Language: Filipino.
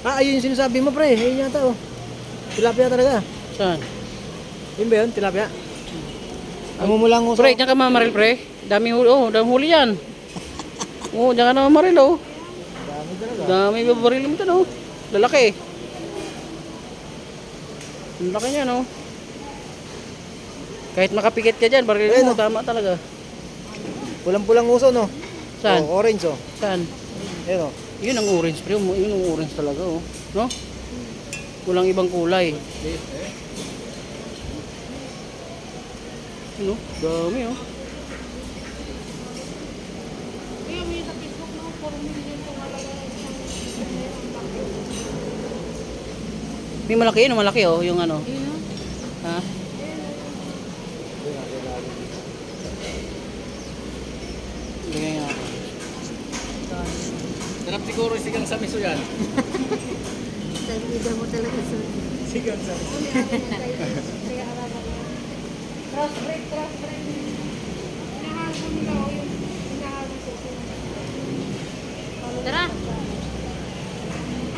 Ah, ayun yung sinasabi mo, pre. Ayun yata, oh. Tilapia talaga. Saan? Yun ba yun? Tilapia? Namumulang uso. Pre, diyan ka mamaril, pre. Dami huli, oh, dami huli yan. Oh, diyan ka na mamaril, oh. Dami talaga. Dami babaril mo ito, no? Lalaki. Ang laki niya, no? Kahit makapikit ka dyan, baril Ayun, mo, oh. tama talaga. Pulang-pulang uso, no? Saan? Oh, orange, oh. Saan? Ayun, oh. Yun ang orange, pre. Yun ang orange talaga, oh. No? Walang ibang kulay. Ano? Dami, oh. May malaki yun, malaki, oh. Yung ano. Ha? Bigay nga ako. Sarap siguro sigang sa miso yan. Tagida mo talaga sa... Sigang sa miso. Crossbreed. Nahal mo nila,